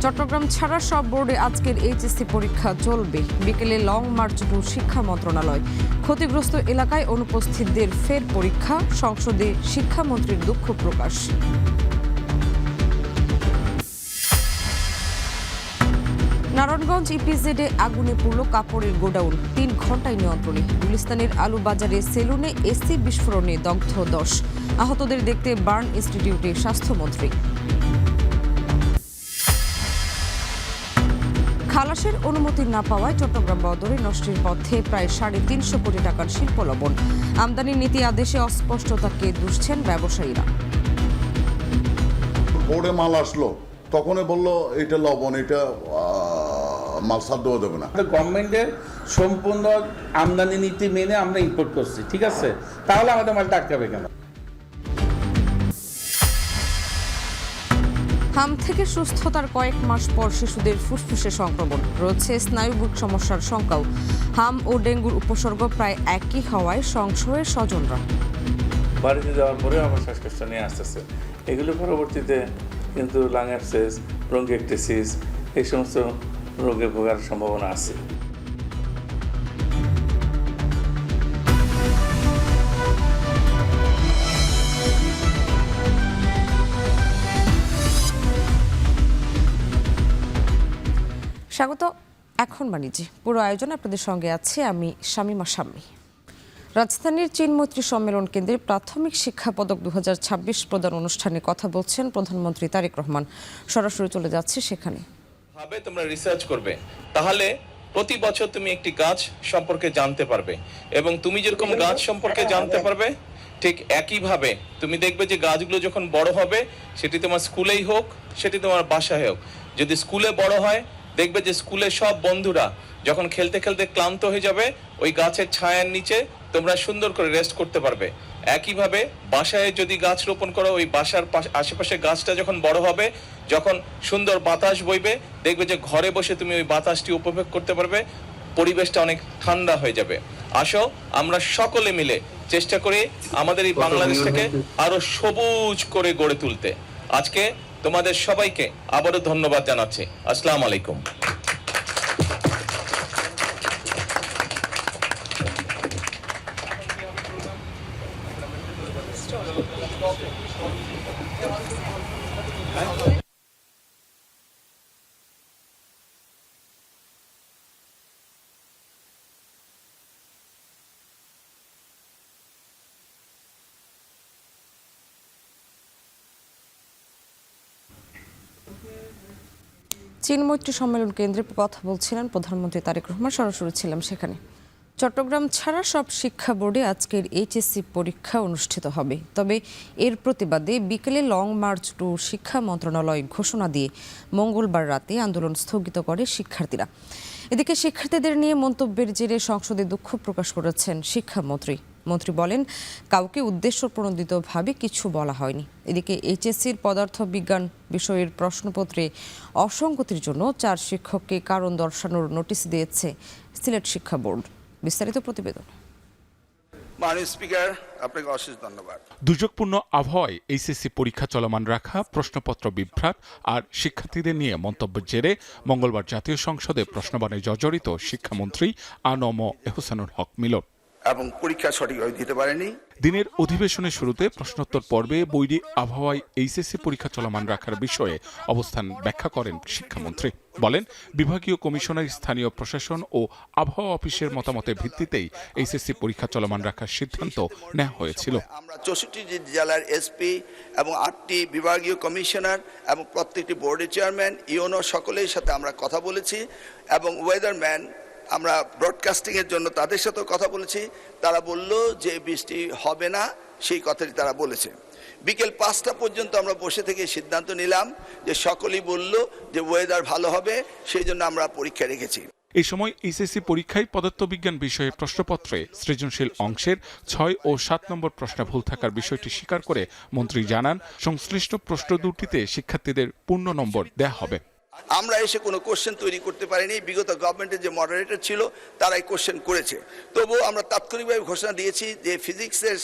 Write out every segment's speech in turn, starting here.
চট্টগ্রাম ছাড়া সব বোর্ডে আজকের এইচএসসি পরীক্ষা চলবে। বিকেলে লং মার্চ টু শিক্ষা মন্ত্রণালয়। ক্ষতিগ্রস্ত এলাকায় অনুপস্থিতদের ফের পরীক্ষা। সংসদে শিক্ষামন্ত্রীর দুঃখ প্রকাশ। নারায়ণগঞ্জ ইপিজেডে আগুনে পুড়ল কাপড়ের গোডাউন। 3 ঘন্টায় নিয়ন্ত্রণে। গুলিস্তানের আলু বাজারে সেলুনে এসি বিস্ফোরণে দগ্ধ 10। আহতদের দেখতে বার্ন ইনস্টিটিউটে স্বাস্থ্যমন্ত্রী। খালাসের অনুমতি না পাওয়ায় চট্টগ্রাম বন্দরে নষ্টের পথে প্রায় 350 কোটি টাকার শিল্প লবণ। আমদানি নীতি আদেশে অস্পষ্টতাকে দুষছেন ব্যবসায়ীরা। বোর্ডে মাল আসলো, তখনই বললো এটা লবণ, এটা মাল সার দেওয়া যাবে না। গভর্নমেন্টের সম্পূর্ণ আমদানি নীতি মেনে আমরা ইম্পোর্ট করছি, ঠিক আছে, তাহলে আমাদের মালটা আটকাবে কেন? হাম থেকে সুস্থতার কয়েক মাস পর শিশুদের ফুসফুসে সংক্রমণ। রয়েছে স্নায়ুবিক সমস্যার শঙ্কাও। হাম ও ডেঙ্গুর উপসর্গ প্রায় একই হওয়ায় সংশয়ে স্বজনরা। বাড়িতে যাওয়ার পরে আমার শ্বাসকষ্ট নিয়ে আসতেছে। এগুলো পরবর্তীতে কিন্তু লাং অ্যাবসেস, ব্রঙ্কিওলইটিস এই সমস্ত রোগে ভোগার সম্ভাবনা আছে। স্বাগত। এখন বাণিজ্যে পুরো আয়োজন আপনাদের সঙ্গে আছে আমি শামিমা শাম্মী। রাজধানীর চীন মৈত্রী সম্মেলন কেন্দ্রে প্রাথমিক শিক্ষা পদক 2026 প্রদান অনুষ্ঠানে কথা বলছেন প্রধানমন্ত্রী তারেক রহমান। সরাসরি চলে যাচ্ছে সেখানে। ভাবে তোমরা রিসার্চ করবে, তাহলে প্রতি বছর তুমি একটি গাছ সম্পর্কে জানতে পারবে, এবং তুমি যেরকম গাছ সম্পর্কে জানতে পারবে ঠিক একইভাবে তুমি দেখবে যে গাছগুলো যখন বড় হবে, সেটি তোমার স্কুলেই হোক, সেটি তোমার বাসায় হোক। যদি স্কুলে বড় হয়, দেখবে যে স্কুলে সব বন্ধুরা যখন খেলতে খেলতে ক্লান্ত হয়ে যাবে, ওই গাছের ছায়ার নিচে তোমরা সুন্দর করে রেস্ট করতে পারবে। একইভাবে বাসায় যদি গাছ রোপণ করো, ওই বাসার আশেপাশে গাছটা যখন বড় হবে, যখন সুন্দর বাতাস বইবে, দেখবে যে ঘরে বসে তুমি ওই বাতাসটি উপভোগ করতে পারবে, পরিবেশটা অনেক ঠান্ডা হয়ে যাবে। আসো আমরা সকলে মিলে চেষ্টা করি আমাদের এই বাংলাদেশটাকে আরো সবুজ করে গড়ে তুলতে। আজকে তোমাদের সবাইকে আবারও ধন্যবাদ জানাচ্ছি। আসসালামু আলাইকুম। চীন মৈত্রী সম্মেলন কেন্দ্রে কথা বলছিলেন প্রধানমন্ত্রী তারেক রহমান। সরাসরি ছিলাম সেখানে। চট্টগ্রাম ছাড়া সব শিক্ষা বোর্ডে আজকের এইচএসসি পরীক্ষা অনুষ্ঠিত হবে। তবে এর প্রতিবাদে বিকেলে লং মার্চ টু শিক্ষা মন্ত্রণালয় ঘোষণা দিয়ে মঙ্গলবার রাতে আন্দোলন স্থগিত করে শিক্ষার্থীরা। এদিকে শিক্ষার্থীদের নিয়ে মন্তব্যের জেরে সংসদে দুঃখ প্রকাশ করেছেন শিক্ষামন্ত্রী। মন্ত্রী বলেন, কাউকে উদ্দেশ্যপ্রণোদিতভাবে কিছু বলা হয়নি। এদিকে এইচএসসির পদার্থ বিজ্ঞান বিষয়ের প্রশ্নপত্রে অসঙ্গতির জন্য 4 শিক্ষককে কারণ দর্শানোর নোটিশ দিয়েছে সিলেট শিক্ষা বোর্ড। বিস্তারিত প্রতিবেদন। মাননীয় স্পিকার, আপনাকে অশেষ ধন্যবাদ। দুর্যোগপূর্ণ আবহাওয়ায় এইচএসসি পরীক্ষা চলমান রাখা, প্রশ্নপত্র বিভ্রাট আর শিক্ষার্থীদের নিয়ে মন্তব্যের জেরে মঙ্গলবার জাতীয় সংসদে প্রশ্নবাণে জর্জরিত শিক্ষামন্ত্রী আ.ন.ম এহসানুল হক মিলন। এবং পরীক্ষা সঠিকভাবে দিতে পারেনি। দিনের অধিবেশনের শুরুতে প্রশ্নোত্তর পর্বে বৈরী আবহাওয়ায় এইচএসসি পরীক্ষা চলমান রাখার বিষয়ে অবস্থান ব্যাখ্যা করেন শিক্ষামন্ত্রী। বলেন, বিভাগীয় কমিশনার, স্থানীয় প্রশাসন ও আবহাওয়া অফিসের মতামতের ভিত্তিতেই এইচএসসি পরীক্ষা চলমান রাখার সিদ্ধান্ত নেওয়া হয়েছিল। আমরা 64টি জেলার এসপি এবং 8টি বিভাগীয় কমিশনার এবং প্রত্যেকটি বোর্ডের চেয়ারম্যান, ইউনো সকলের সাথে আমরা কথা বলেছি, এবং ওয়েদারম্যান আমরা ব্রডকাস্টিং এর জন্য তাদের সাথে কথা বলেছি। তারা বলল যে বৃষ্টি হবে না, সেই কথাটি তারা বলেছে। বিকেল 5টা পর্যন্ত আমরা বসে থেকে সিদ্ধান্ত নিলাম যে সকলেই বলল যে ওয়েদার ভালো হবে, সেই জন্য আমরা পরীক্ষা রেখেছি। এই সময় এইচএসসি পরীক্ষায় পদার্থবিজ্ঞান বিষয়ে প্রশ্নপত্রে সৃজনশীল অংশের 6 ও 7 নম্বর প্রশ্নে ভুল থাকার বিষয়টি স্বীকার করে মন্ত্রী জানান, সংশ্লিষ্ট প্রশ্ন দুটিতে শিক্ষার্থীদের পূর্ণ নম্বর দেয়া হবে। আমরা এসে কোনো কোশ্চেন তৈরি করতে পারিনি। বিগত গভর্নমেন্টের যে মডারেটর ছিল তারাই কোশ্চেন করেছে। তবুও আমরা তাৎক্ষণিকভাবে ঘোষণা দিয়েছি যে ফিজিক্সের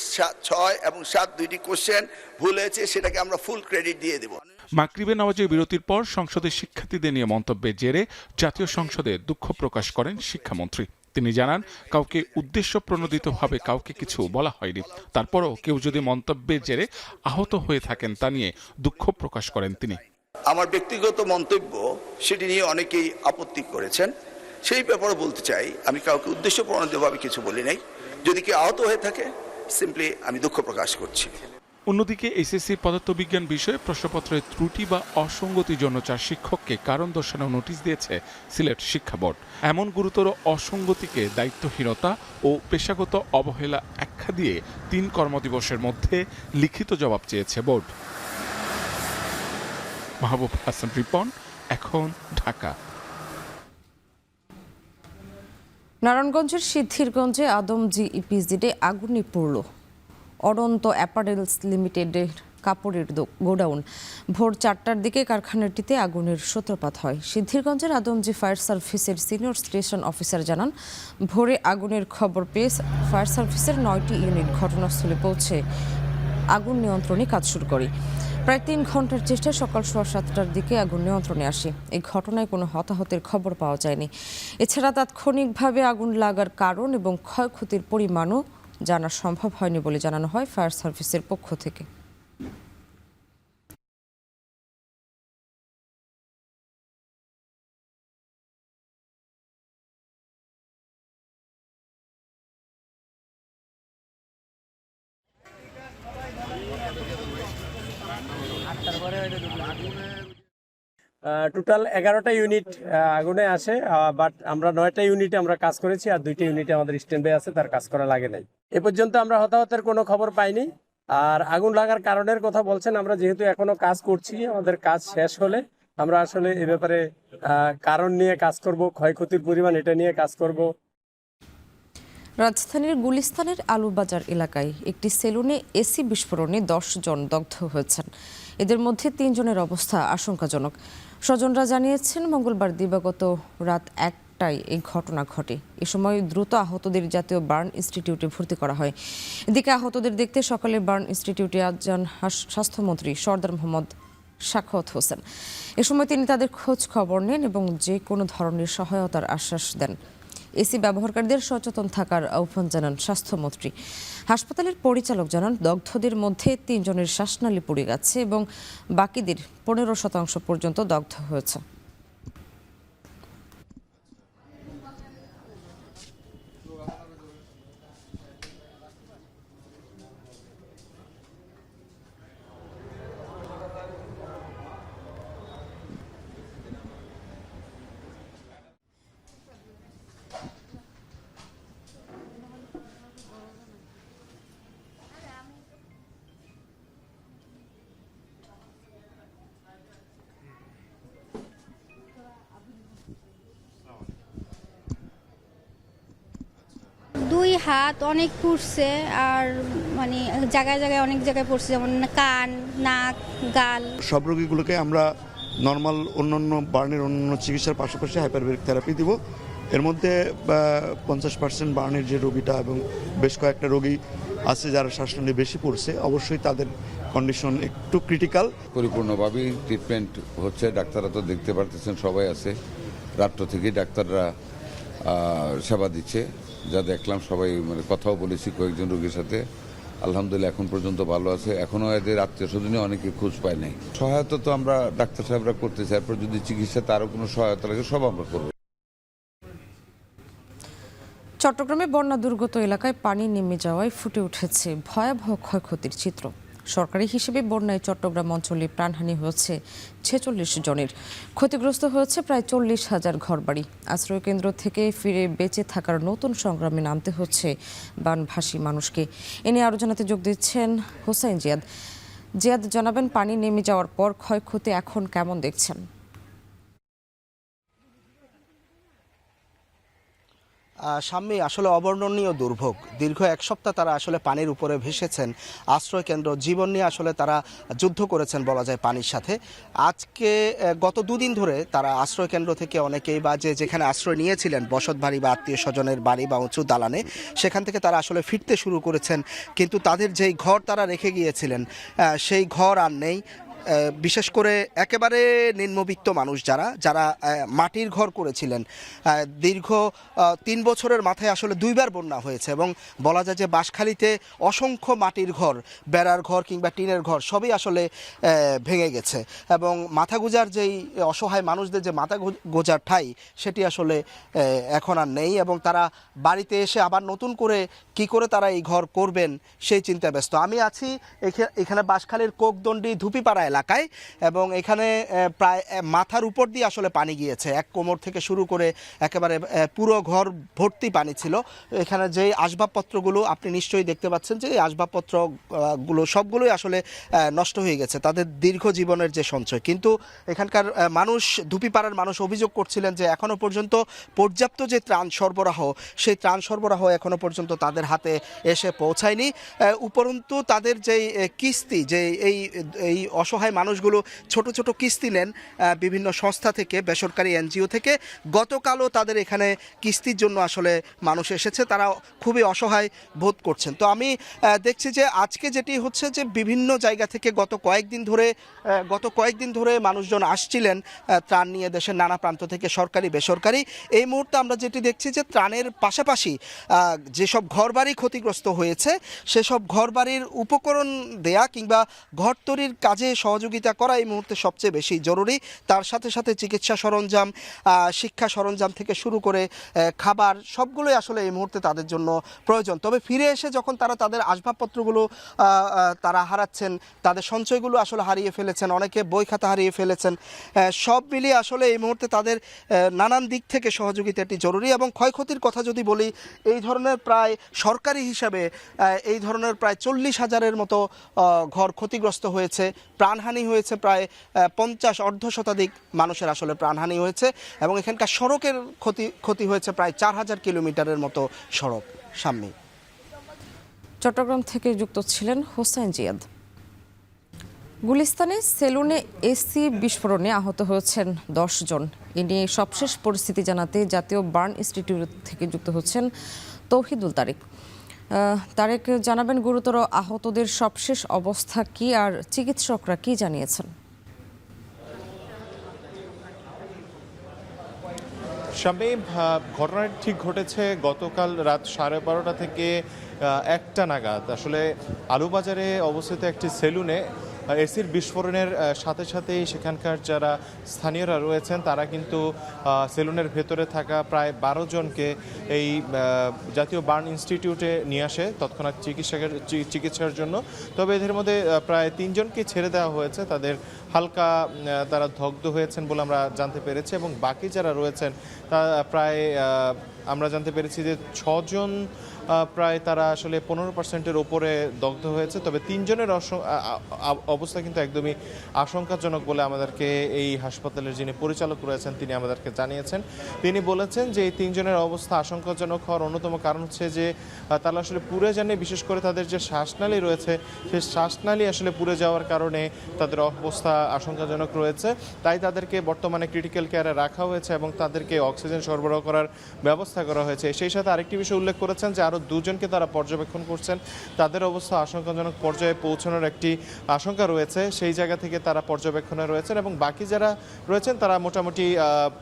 6 এবং 7 দুইটি কোশ্চেন ভুল হয়েছে, সেটাকে আমরা ফুল ক্রেডিট দিয়ে দেব। মাগরিবে নামাজের বিরতির পর সংসদের শিক্ষার্থীদের নিয়ে মন্তব্যের জেরে জাতীয় সংসদে দুঃখ প্রকাশ করেন শিক্ষামন্ত্রী। তিনি জানান, কাউকে উদ্দেশ্য প্রণোদিতভাবে কাউকে কিছু বলা হয়নি। তারপরও কেউ যদি মন্তব্যের জেরে আহত হয়ে থাকেন তা নিয়ে দুঃখ প্রকাশ করেন তিনি। আমার ব্যক্তিগত মন্তব্য সেটি নিয়ে অনেকেই আপত্তি করেছেন, সেই ব্যাপারে বলতে চাই আমি কাউকে উদ্দেশ্য প্রণোদিতভাবে কিছু বলি নাই। যদি কেউ আহত হয়ে থাকে সিম্পলি আমি দুঃখ প্রকাশ করছি। অন্যদিকে এইচএসসির পদার্থবিজ্ঞান বিষয়ে প্রশ্নপত্রের ত্রুটি বা অসঙ্গতির জন্য 4 শিক্ষককে কারণ দর্শানোর নোটিশ দিয়েছে সিলেট শিক্ষা বোর্ড। এমন গুরুতর অসঙ্গতিকে দায়িত্বহীনতা ও পেশাগত অবহেলা আখ্যা দিয়ে 3 কর্মদিবসের মধ্যে লিখিত জবাব চেয়েছে বোর্ড। মাহবুব হাসান রিপন, এখন ঢাকা। নারায়ণগঞ্জের সিদ্ধিরগঞ্জে আদমজি ইপিজেডে আগুনে পড়ল অনন্ত অ্যাপারেলস লিমিটেডের কাপড়ের গোডাউন। ভোর 4টার দিকে কারখানাটিতে আগুনের সূত্রপাত হয়। সিদ্ধিরগঞ্জের আদমজি ফায়ার সার্ভিসের সিনিয়র স্টেশন অফিসার জানান, ভোরে আগুনের খবর পেয়ে ফায়ার সার্ভিসের 9টি ইউনিট ঘটনাস্থলে পৌঁছে আগুন নিয়ন্ত্রণে কাজ শুরু করে। প্রায় 3 ঘন্টার চেষ্টায় সকাল 7:15টার দিকে আগুন নিয়ন্ত্রণে আসে। এই ঘটনায় কোনো হতাহতের খবর পাওয়া যায়নি। এছাড়া তাৎক্ষণিকভাবে আগুন লাগার কারণ এবং ক্ষয়ক্ষতির পরিমাণও জানা সম্ভব হয়নি বলে জানানো হয় ফায়ার সার্ভিসের পক্ষ থেকে। টোটাল 11টা ইউনিট আগুনে আসে, বাট আমরা 9টা ইউনিটে আমরা কাজ করেছি, আর 2টা ইউনিটে আমাদের স্ট্যান্ড বাই আছে, তার কাজ করা লাগে নাই। এ পর্যন্ত আমরা হতাহতের কোনো খবর পাইনি। আর আগুন লাগার কারণের কথা বলছেন, আমরা যেহেতু এখনো কাজ করছি, আমাদের কাজ শেষ হলে আমরা আসলে এ ব্যাপারে কারণ নিয়ে কাজ করব, ক্ষয়ক্ষতির পরিমাণ এটা নিয়ে কাজ করব। রাজধানীর গুলিস্তানের আলুবাজার এলাকায় একটি সেলুনে এসি বিস্ফোরণে 10 জন দগ্ধ হয়েছেন। এদের মধ্যে 3 জনের অবস্থা আশঙ্কাজনক। স্বজনরা জানিয়েছেন, মঙ্গলবার দিবাগত রাত 1টায় এই ঘটনা ঘটে। এ সময় দ্রুত আহতদের জাতীয় বার্ন ইনস্টিটিউটে ভর্তি করা হয়। এদিকে আহতদের দেখতে সকালে বার্ন ইনস্টিটিউটে যান স্বাস্থ্যমন্ত্রী সরদার মোহাম্মদ সাখাওয়াত হোসেন। এ সময় তিনি তাদের খোঁজ খবর নেন এবং যে কোনো ধরনের সহায়তার আশ্বাস দেন। এসি ব্যবহারকারীদের সচেতন থাকার আহ্বান জানান স্বাস্থ্যমন্ত্রী। হাসপাতালের পরিচালক জানান, দগ্ধদের মধ্যে 3 জনের শ্বাসনালী পুড়ে গেছে এবং বাকিদের 15% পর্যন্ত দগ্ধ হয়েছে। দুই হাত অনেক পুড়ছে, আর মানে জায়গায় জায়গায় অনেক জায়গায় পড়ছে, যেমন কান, নাক, গাল। সব রোগীগুলোকে আমরা নর্মাল অন্যান্য বার্নের অন্যান্য চিকিৎসার পাশাপাশি হাইপারবারিক থেরাপি দিব। এর মধ্যে 50% বার্নের যে রোগীটা এবং বেশ কয়েকটা রোগী আছে যারা শ্বাসনালী বেশি পড়ছে, অবশ্যই তাদের কন্ডিশন একটু ক্রিটিক্যাল। পরিপূর্ণভাবেই ট্রিটমেন্ট হচ্ছে, ডাক্তাররা তো দেখতে পারতেছেন সবাই আছে, রাত্র থেকেই ডাক্তাররা সেবা দিচ্ছে। যা দেখলাম সবাই মানে কথাও বলেছি কয়েকজন রোগীর সাথে, আলহামদুলিল্লাহ এখন পর্যন্ত ভালো আছে। এখনও এদের আত্মীয় স্বজনে অনেকে খোঁজ পায় নাই। সহায়তা তো আমরা ডাক্তার সাহেবরা করতেছি, এরপর যদি চিকিৎসাতে আরও কোনো সহায়তা লাগে সব আমরা করবো। চট্টগ্রামে বন্যা দুর্গত এলাকায় পানি নেমে যাওয়ায় ফুটে উঠেছে ভয়াবহ ক্ষয়ক্ষতির চিত্র। সরকারি হিসেবে বন্যায় চট্টগ্রাম অঞ্চলে প্রাণহানি হয়েছে 46 জনের। ক্ষতিগ্রস্ত হয়েছে প্রায় 40,000 ঘরবাড়ি। আশ্রয়কেন্দ্র থেকে ফিরে বেঁচে থাকার নতুন সংগ্রামে নামতে হচ্ছে বানভাসী মানুষকে। এ নিয়ে আরও জানাতে যোগ দিচ্ছেন হোসাইন জিয়াদ। জিয়াদ, জানাবেন পানি নেমে যাওয়ার পর ক্ষয়ক্ষতি এখন কেমন দেখছেন? সামনে আসলে অবর্ণনীয় দুর্ভোগ। দীর্ঘ 1 সপ্তাহ তারা আসলে পানির উপরে ভেসেছেন। আশ্রয়কেন্দ্র জীবন নিয়ে আসলে তারা যুদ্ধ করেছেন বলা যায় পানির সাথে। আজকে গত 2 দিন ধরে তারা আশ্রয়কেন্দ্র থেকে অনেকেই বা যেখানে আশ্রয় নিয়েছিলেন বসত বাড়ি বা আত্মীয় স্বজনের বাড়ি বা উঁচু দালানে, সেখান থেকে তারা আসলে ফিরতে শুরু করেছেন। কিন্তু তাদের যেই ঘর তারা রেখে গিয়েছিলেন সেই ঘর আর নেই। বিশেষ করে একেবারে নিম্নবিত্ত মানুষ যারা মাটির ঘর করেছিলেন, দীর্ঘ 3 বছরের মাথায় আসলে 2বার বন্যা হয়েছে এবং বলা যায় যে বাঁশখালীতে অসংখ্য মাটির ঘর, বেড়ার ঘর কিংবা টিনের ঘর সবই আসলে ভেঙে গেছে এবং মাথা গোজার যেই অসহায় মানুষদের যে মাথা গোজার ঠাঁই সেটি আসলে এখন আর নেই এবং তারা বাড়িতে এসে আবার নতুন করে কি করে তারা এই ঘর করবেন সেই চিন্তায় ব্যস্ত। আমি আছি এখানে বাঁশখালীর কোকদণ্ডি ধুপিপাড়া এলাকায় এবং এখানে প্রায় মাথার উপর দিয়ে আসলে পানি গিয়েছে, এক কোমর থেকে শুরু করে একেবারে পুরো ঘর ভর্তি পানি ছিল। এখানে যে আসবাবপত্রগুলো আপনি নিশ্চয়ই দেখতে পাচ্ছেন যে এই আসবাবপত্রগুলো সবগুলোই আসলে নষ্ট হয়ে গেছে, তাদের দীর্ঘ জীবনের যে সঞ্চয়। কিন্তু এখানকার মানুষ, ধুপিপাড়ার মানুষ অভিযোগ করছিলেন যে এখনও পর্যন্ত পর্যাপ্ত যে ত্রাণ সরবরাহ, সেই ত্রাণ সরবরাহ এখনও পর্যন্ত তাদের হাতে এসে পৌঁছায়নি। উপরন্তু তাদের যেই কিস্তি, যে এই অসহায় মানুষগুলো ছোট ছোট কিস্তি নেন বিভিন্ন সংস্থা থেকে, বেসরকারি এনজিও থেকে, গতকালও তাদের এখানে কিস্তির জন্য আসলে মানুষ এসেছে, তারা খুবই অসহায় বোধ করছেন। তো আমি দেখছি যে আজকে যেটি হচ্ছে যে বিভিন্ন জায়গা থেকে গত কয়েকদিন ধরে মানুষজন আসছিলেন ত্রাণ নিয়ে দেশের নানা প্রান্ত থেকে, সরকারি বেসরকারি। এই মুহূর্তে আমরা যেটি দেখছি যে ত্রাণের পাশাপাশি যেসব ঘরবাড়ি ক্ষতিগ্রস্ত হয়েছে সেসব ঘরবাড়ির উপকরণ দেয়া কিংবা ঘর তৈরির কাজে সহযোগিতা করা এই মুহূর্তে সবচেয়ে বেশি জরুরি। তার সাথে সাথে চিকিৎসা সরঞ্জাম, শিক্ষা সরঞ্জাম থেকে শুরু করে খাবার সবগুলোই আসলে এই মুহূর্তে তাদের জন্য প্রয়োজন। তবে ফিরে এসে যখন তারা তাদের আসবাবপত্রগুলো তারা হারাচ্ছেন, তাদের সঞ্চয়গুলো আসলে হারিয়ে ফেলেছেন, অনেকে বই খাতা হারিয়ে ফেলেছেন, সব মিলিয়ে আসলে এই মুহূর্তে তাদের নানান দিক থেকে সহযোগিতাটি জরুরি। এবং ক্ষয়ক্ষতির কথা যদি বলি, এই ধরনের প্রায় সরকারি হিসাবে এই ধরনের প্রায় 40,000-এর মতো ঘর ক্ষতিগ্রস্ত হয়েছে, প্রাণহানি হয়েছে প্রায় 50 অর্ধশতাধিক মানুষের আসলে প্রাণহানি হয়েছে এবং এখানকার সড়কের ক্ষতি হয়েছে প্রায় 4000 কিলোমিটারের মতো সড়ক। সামনে চট্টগ্রাম থেকে যুক্ত ছিলেন হোসেন জিয়াদ। গুলিস্তানে সেলুনে এসি বিস্ফোরণে আহত হয়েছেন 10 জন। এ নিয়ে সবশেষ পরিস্থিতি জানাতে জাতীয় বার্ন ইনস্টিটিউট থেকে যুক্ত হচ্ছেন তৌহিদুল তারেক। তারেক, জানাবেন গুরুতর আহতদের সবশেষ অবস্থা কি আর চিকিৎসকরা কি জানিয়েছেন? শামীম, ঘটনাটি ঠিক ঘটেছে গতকাল রাত 12:30 থেকে 1টা নাগাদ। আসলে আলুবাজারে অবস্থিত একটি সেলুনে এসির বিস্ফোরণের সাথে সাথেই সেখানকার যারা স্থানীয়রা রয়েছেন তারা কিন্তু সেলুনের ভেতরে থাকা প্রায় 12 জনকে এই জাতীয় বার্ন ইনস্টিটিউটে নিয়ে আসে তৎক্ষণাৎ চিকিৎসার জন্য। তবে এদের মধ্যে প্রায় 3 জনকে ছেড়ে দেওয়া হয়েছে, তাদের হালকা তারা দগ্ধ হয়েছেন বলে আমরা জানতে পেরেছি এবং বাকি যারা রয়েছেন তা প্রায় আমরা জানতে পেরেছি যে 6 জন প্রায় তারা আসলে 15%-এর ওপরে দগ্ধ হয়েছে। তবে 3 জনের অবস্থা কিন্তু একদমই আশঙ্কাজনক বলে আমাদেরকে এই হাসপাতালের যিনি পরিচালক রয়েছেন তিনি আমাদেরকে জানিয়েছেন। তিনি বলেছেন যে এই 3 জনের অবস্থা আশঙ্কাজনক হওয়ার অন্যতম কারণ হচ্ছে যে তারা আসলে পুড়ে যাননি, বিশেষ করে তাদের যে শ্বাসনালী রয়েছে সেই শ্বাসনালী আসলে পুড়ে যাওয়ার কারণে তাদের অবস্থা আশঙ্কাজনক রয়েছে। তাই তাদেরকে বর্তমানে ক্রিটিক্যাল কেয়ারে রাখা হয়েছে এবং তাদেরকে অক্সিজেন সরবরাহ করার ব্যবস্থা করা হয়েছে। সেই সাথে আরেকটি বিষয় উল্লেখ করেছেন যে আরও 2 জনকে তারা পর্যবেক্ষণ করছেন, তাদের অবস্থা আশঙ্কাজনক পর্যায়ে পৌঁছানোর একটি আশঙ্কা রয়েছে, সেই জায়গা থেকে তারা পর্যবেক্ষণে রয়েছেন এবং বাকি যারা রয়েছেন তারা মোটামুটি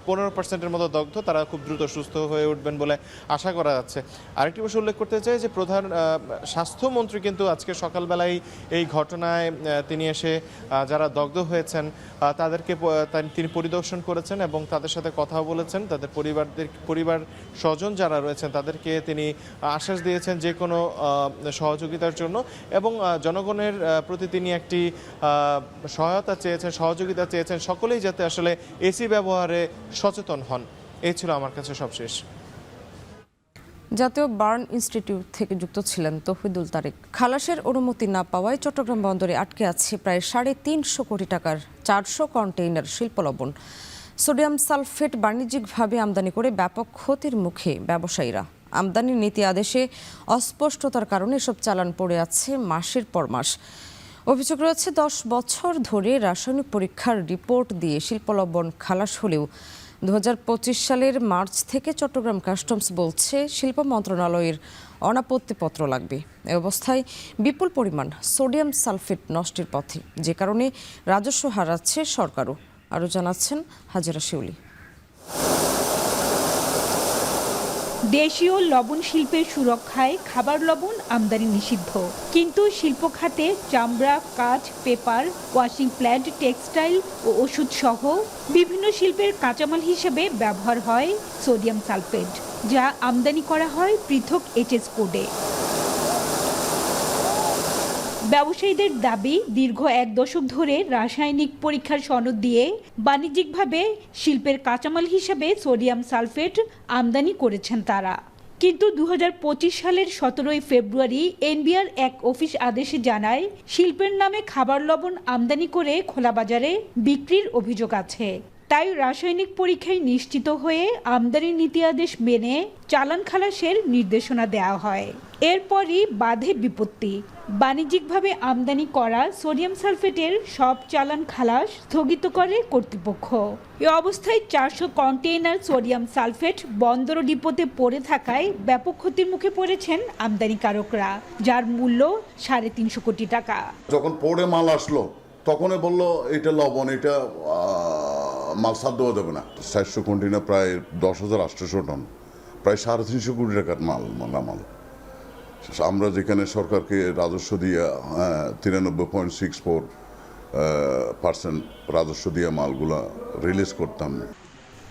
15%-এর মতো দগ্ধ, তারা খুব দ্রুত সুস্থ হয়ে উঠবেন বলে আশা করা যাচ্ছে। আরেকটি বিষয় উল্লেখ করতে চাই যে প্রধান স্বাস্থ্যমন্ত্রী কিন্তু আজকে সকালবেলায় এই ঘটনায় তিনি এসে যারা দগ্ধ হয়েছেন তাদেরকে তিনি পরিদর্শন করেছেন এবং তাদের সাথে কথা বলেছেন, তাদের পরিবার স্বজন যারা রয়েছেন তাদেরকে তিনি আশ্বাস দিয়েছেন যে কোনো সহযোগিতার জন্য এবং জনগণের প্রতি তিনি একটি সহায়তা চেয়েছেন, সহযোগিতা চেয়েছেন, সকলেই যাতে আসলে এসি ব্যবহারে সচেতন হন। এই ছিল আমার কাছে সবশেষ। জাতীয় বার্ন ইনস্টিটিউট থেকে যুক্ত ছিলেন তৌহিদুল তারেক। খালাসের অনুমতি না পাওয়ায় চট্টগ্রাম বন্দরে আটকে আছে প্রায় 350 কোটি টাকার 400 কন্টেইনার শিল্প লবণ। সোডিয়াম সালফেট বাণিজ্যিকভাবে আমদানি করে ব্যাপক ক্ষতির মুখে ব্যবসায়ীরা। আমদানি নীতি আদেশে অস্পষ্টতার কারণে এসব চালান পড়ে আছে মাসের পর মাস। অভিযোগ রয়েছে 10 বছর ধরে রাসায়নিক পরীক্ষার রিপোর্ট দিয়ে শিল্প লবণ খালাস হলেও 2025 সালের মার্চ থেকে চট্টগ্রাম কাস্টমস বলছে শিল্প মন্ত্রণালয়ের অনাপত্তিপত্র লাগবে। এ অবস্থায় বিপুল পরিমাণ সোডিয়াম সালফেট নষ্টের পথে, যে কারণে রাজস্ব হারাচ্ছে সরকারও। আরও জানাচ্ছেন হাজেরা শিউলি। দেশীয় লবণ শিল্পের সুরক্ষায় খাবার লবণ আমদানি নিষিদ্ধ, কিন্তু শিল্প খাতে চামড়া, কাঁচ, পেপার, ওয়াশিং প্ল্যান্ট, টেক্সটাইল ও ওষুধ সহ বিভিন্ন শিল্পের কাঁচামাল হিসেবে ব্যবহার হয় সোডিয়াম সালফেট, যা আমদানি করা হয় পৃথক এইচএস কোডে। ব্যবসায়ীদের দাবি, দীর্ঘ 1 দশক ধরে রাসায়নিক পরীক্ষার সনদ দিয়ে বাণিজ্যিকভাবে শিল্পের কাঁচামাল হিসেবে সোডিয়াম সালফেট আমদানি করেছেন তারা। কিন্তু 2025 সালের 17 ফেব্রুয়ারি এনবিআর এক অফিস আদেশে জানায়, শিল্পের নামে খাবার লবণ আমদানি করে খোলা বাজারে বিক্রির অভিযোগ আছে। তাই রাসায়নিক পরীক্ষায় নিশ্চিত হয়ে আমদানি নীতি আদেশ মেনে চালান খালাসের নির্দেশনা দেওয়া হয়। এরপরই বাধে বিপত্তি। বাণিজ্যিকভাবে আমদানি করা সোডিয়াম সালফেটের সব চালান খালাস স্থগিত করে কর্তৃপক্ষ। এ অবস্থায় 400 কন্টেইনার সোডিয়াম সালফেট বন্দর ডিপোতে পড়ে থাকায় ব্যাপক ক্ষতির মুখে পড়েছেন আমদানিকারকরা, যার মূল্য 350 কোটি টাকা। যখন পোর্টে মাল আসলো তখনই বললো এটা লবণ, এটা মাল সার দেওয়া যাবে না। 400 কন্টেইনার প্রায় 10,800 টন, প্রায় 350 কোটি টাকার মাল। আমরা যেখানে সরকারকে রাজস্ব দিয়ে 93.64% রাজস্ব দিয়ে মালগুলা রিলিজ করতাম।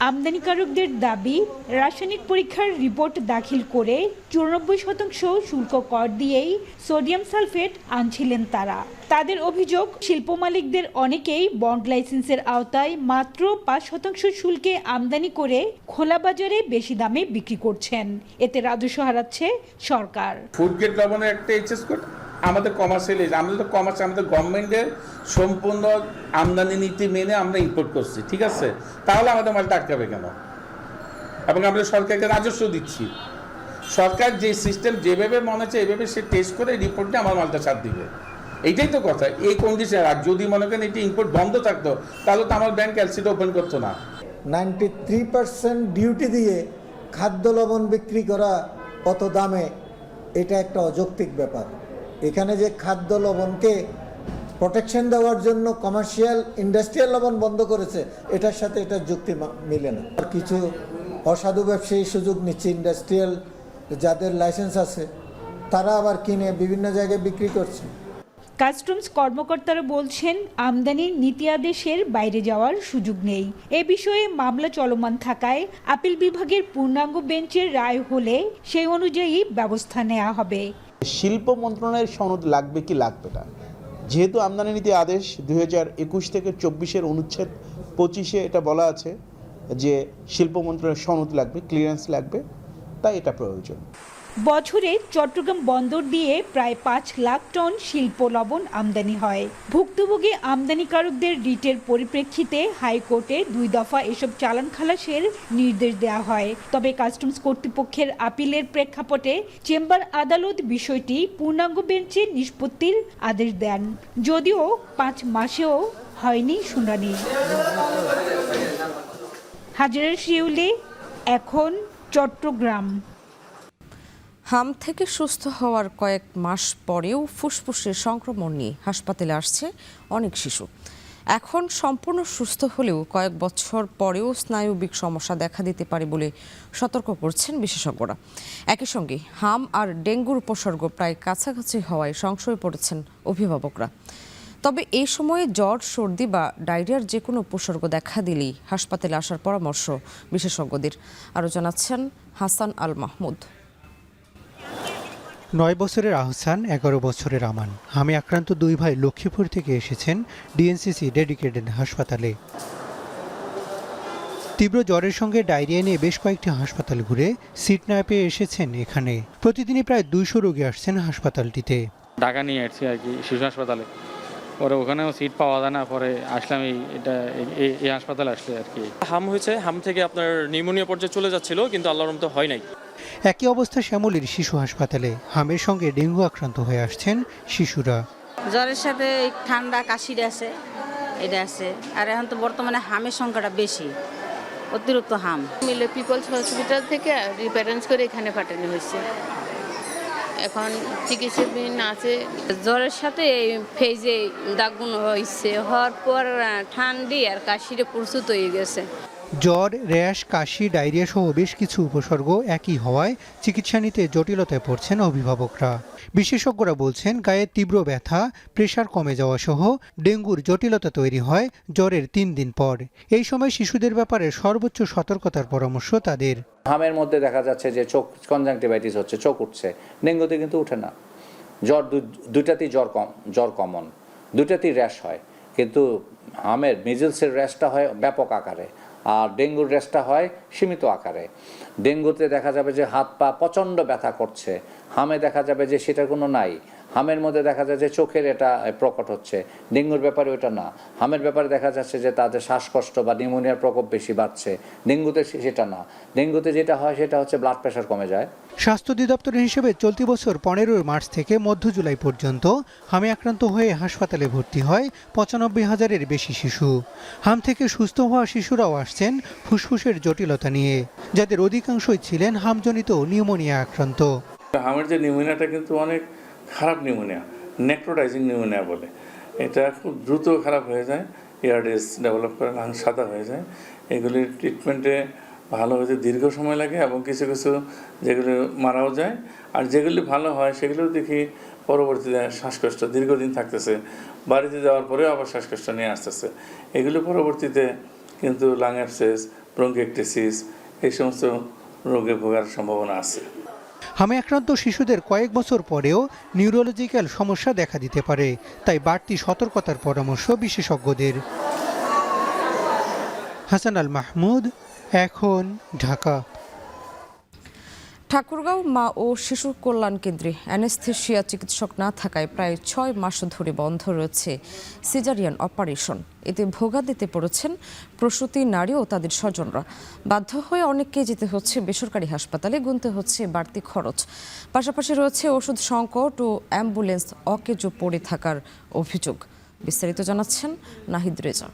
আমদানিকারকদের দাবি, রাসায়নিক পরীক্ষার রিপোর্ট দাখিল করে 94% শুল্ক কর দিয়েই সোডিয়াম সালফেট আনছিলেন তারা। তাদের অভিযোগ, শিল্প মালিকদের অনেকেই বন্ড লাইসেন্সের আওতায় মাত্র 5% শুল্কে আমদানি করে খোলা বাজারে বেশি দামে বিক্রি করছেন। এতে রাজস্ব হারাচ্ছে সরকার। ফুড গ্রেড লবণের একটা এইচএস কোড আমাদের কমার্শিয়াল, আমাদের গভর্নমেন্টের সম্পূর্ণ আমদানি নীতি মেনে আমরা ইম্পোর্ট করছি, ঠিক আছে? তাহলে আমাদের মালটা আটকাবে কেন? এবং আমরা সরকারকে রাজস্ব দিচ্ছি। সরকার যে সিস্টেম যেভাবে মনে হচ্ছে এইভাবে সে টেস্ট করে রিপোর্টে আমার মালটা ছাড় দিবে, এইটাই তো কথা। এই কন্ডিশন, আর যদি মনে করেন এটি ইম্পোর্ট বন্ধ থাকতো তাহলে তো আমার ব্যাংক এলসিটা ওপেন করতো না। 93% ডিউটি দিয়ে খাদ্য লবণ বিক্রি করা কত দামে, এটা একটা অযৌক্তিক ব্যাপার। এখানে যে খাদ্য লবণকে প্রোটেকশন দেওয়ার জন্য কমার্শিয়াল ইন্ডাস্ট্রিয়াল লবণ বন্ধ করেছে, এটার সাথে এটার যুক্তি মিলে না। আর কিছু অসাধু ব্যবসায়ী সুযোগ নিচ্ছে, ইন্ডাস্ট্রিয়াল যাদের লাইসেন্স আছে তারা আবার কিনে বিভিন্ন জায়গায় বিক্রি করছে। কাস্টমস কর্মকর্তারা বলছেন, আমদানির নীতি আদেশের বাইরে যাওয়ার সুযোগ নেই। এ বিষয়ে মামলা চলমান থাকায় আপিল বিভাগের পূর্ণাঙ্গ বেঞ্চের রায় হলে সেই অনুযায়ী ব্যবস্থা নেওয়া হবে। শিল্প মন্ত্রণালয়ের সনদ লাগবে কি লাগবে না, যেহেতু আমদানি নীতি আদেশ 2021 থেকে 24-এর অনুচ্ছেদ 25-এ এটা বলা আছে যে শিল্প মন্ত্রণালয়ের সনদ লাগবে, ক্লিয়ারেন্স লাগবে, তাই এটা প্রয়োজন। বছরে চট্টগ্রাম বন্দর দিয়ে প্রায় 5 লাখ টন শিল্প লবণ আমদানি হয়। ভুক্তভোগী আমদানিকারকদের রিটের পরিপ্রেক্ষিতে হাইকোর্টে 2 দফা এসব চালান খালাসের নির্দেশ দেওয়া হয়। তবে কাস্টমস কর্তৃপক্ষের আপিলের প্রেক্ষাপটে চেম্বার আদালত বিষয়টি পূর্ণাঙ্গ বেঞ্চে নিষ্পত্তির আদেশ দেন, যদিও 5 মাসেও হয়নি শুনানি। হাজেরা শিউলি, এখন চট্টগ্রাম। হাম থেকে সুস্থ হওয়ার কয়েক মাস পরেও ফুসফুসের সংক্রমণ নিয়ে হাসপাতালে আসছে অনেক শিশু। এখন সম্পূর্ণ সুস্থ হলেও কয়েক বছর পরেও স্নায়বিক সমস্যা দেখা দিতে পারে বলে সতর্ক করছেন বিশেষজ্ঞরা। একই সঙ্গে হাম আর ডেঙ্গুর উপসর্গ প্রায় কাছাকাছি হওয়ায় সংশয়ে পড়েছেন অভিভাবকরা। তবে এই সময়ে জ্বর, সর্দি বা ডায়রিয়ার যে কোনো উপসর্গ দেখা দিলেই হাসপাতালে আসার পরামর্শ বিশেষজ্ঞদের। আরও জানাচ্ছেন হাসান আল মাহমুদ। 9 বছরের আহসান, 11 বছরের আমান হামে আক্রান্ত 2 ভাই লক্ষ্মীপুর থেকে এসেছেন ডিএনসিসি ডেডিকেটেড হাসপাতালে। তীব্র জ্বরের সঙ্গে ডায়রিয়া নিয়ে বেশ কয়েকটি হাসপাতাল ঘুরে সিট না পেয়ে এসেছেন এখানে। প্রতিদিনই প্রায় 200 রোগী আসছেন হাসপাতালটিতে। ঢাকা নিয়ে আসছি আর কি শিশু হাসপাতালে, পরে ওখানেও সিট পাওয়া যায় না, পরে আসলাম এই হাসপাতালে আসলে আর কি। হাম হয়েছে, হাম থেকে আপনার নিউমোনিয়া পর্যায়ে চলে যাচ্ছিল, কিন্তু আল্লাহর রহমতে হয় নাই। একই অবস্থা শ্যামলীর শিশু হাসপাতালে। হামের সঙ্গে ডেঙ্গু আক্রান্ত হয়ে আসছেন শিশুরা। জ্বরের সাথে ঠান্ডা কাশির আছে, এটা আছে। আর এখন তো বর্তমানে হামের সংখ্যাটা বেশি, অতিরিক্ত হাম মিলে পিপলস হসপিটাল থেকে রিফারেন্স করে এখানে পাঠানো হয়েছে। এখন চিকিৎসাধীন আছে। জ্বরের সাথে এই ফেজে দাগগুলো হয়েছে, হওয়ার পর ঠান্ডি আর কাশিরে প্রস্তুত হয়ে গেছে। জ্বর, র্যাশ, কাশি, ডায়রিয়া সহ বেশ কিছু উপসর্গ একই হওয়ায় চিকিৎসা নিতে জটিলতায় পড়ছেন অভিভাবকরা। বিশেষজ্ঞরা বলছেন গায়ে তীব্র ব্যথা, প্রেশার কমে যাওয়া সহ ডেঙ্গুর জটিলতা তৈরি হয় জ্বরের 3 দিন পর। এই সময় শিশুদের ব্যাপারে সর্বোচ্চ সতর্কতার পরামর্শ তাদের। হামের মধ্যে দেখা যাচ্ছে যে চোখ কনজাংটিভাইটিস হচ্ছে, চোখ উঠছে, ডেঙ্গুতে কিন্তু উঠে না। জ্বর দুইটাতেই জ্বর কমন, দুইটাতেই র্যাশ হয়, কিন্তু হামের মিজলসের র্যাশটা হয় ব্যাপক আকারে আর ডেঙ্গুর র্যাশটা হয় সীমিত আকারে। ডেঙ্গুতে দেখা যাবে যে হাত পা প্রচণ্ড ব্যথা করছে, হামে দেখা যাবে যে সেটা কোনো নাই। হামের মধ্যে দেখা যায় যে চোখের এটা প্রকট হচ্ছে, ডেঙ্গুর ব্যাপারে ওটা না। হামের ব্যাপারে দেখা যাচ্ছে যে তাদের শ্বাসকষ্ট বা নিউমোনিয়ার প্রকোপ বেশি বাড়ছে, ডেঙ্গুতে সেটা না। ডেঙ্গুতে যেটা হয় সেটা হচ্ছে ব্লাড প্রেশার কমে যায়। স্বাস্থ্য অধিদপ্তরের হিসেবে চলতি বছর 15 মার্চ থেকে মধ্য জুলাই পর্যন্ত হামে আক্রান্ত হয়ে হাসপাতালে ভর্তি হয় 95,000-এর বেশি শিশু। হাম থেকে সুস্থ হওয়া শিশুরাও আসছেন ফুসফুসের জটিলতা নিয়ে, যাদের অধিকাংশই ছিলেন হামজনিত নিউমোনিয়া আক্রান্ত। হামের যে নিউমোনিয়াটা কিন্তু অনেক খারাপ নিউমোনিয়া, নেক্রোটাইজিং নিউমোনিয়া বলে। এটা খুব দ্রুত খারাপ হয়ে যায়, এয়ারডেস ডেভেলপ করে লাং সাদা হয়ে যায়। এগুলির ট্রিটমেন্টে ভালো হতে দীর্ঘ সময় লাগে এবং কিছু কিছু যেগুলো মারাও যায়। আর যেগুলি ভালো হয় সেগুলোও দেখি পরবর্তীতে শ্বাসকষ্ট দীর্ঘদিন থাকতেছে, বাড়িতে যাওয়ার পরেও আবার শ্বাসকষ্ট নিয়ে আসতেছে। এগুলো পরবর্তীতে কিন্তু লাং অ্যাবসেস, ব্রঙ্কিওএক্টেসিস এই সমস্ত রোগে ভোগার সম্ভাবনা আছে। হামে আক্রান্ত শিশুদের কয়েক বছর পরেও নিউরোলজিক্যাল সমস্যা দেখা দিতে পারে, তাই বাড়তি সতর্কতার পরামর্শ বিশেষজ্ঞদের। হাসান আল মাহমুদ, এখন, ঢাকা। ঠাকুরগাঁও মা ও শিশু কল্যাণ কেন্দ্রে অ্যানেস্থেশিয়া চিকিৎসক না থাকায় প্রায় 6 মাস ধরে বন্ধ রয়েছে সিজারিয়ান অপারেশন। এতে ভোগান্তিতে পড়েছেন প্রসূতি নারী ও তাদের স্বজনরা। বাধ্য হয়ে অনেককে যেতে হচ্ছে বেসরকারি হাসপাতালে, গুনতে হচ্ছে বাড়তি খরচ। পাশাপাশি রয়েছে ওষুধ সংকট ও অ্যাম্বুলেন্স অকেজো পড়ে থাকার অভিযোগ। বিস্তারিত জানাচ্ছেন নাহিদ রেজা।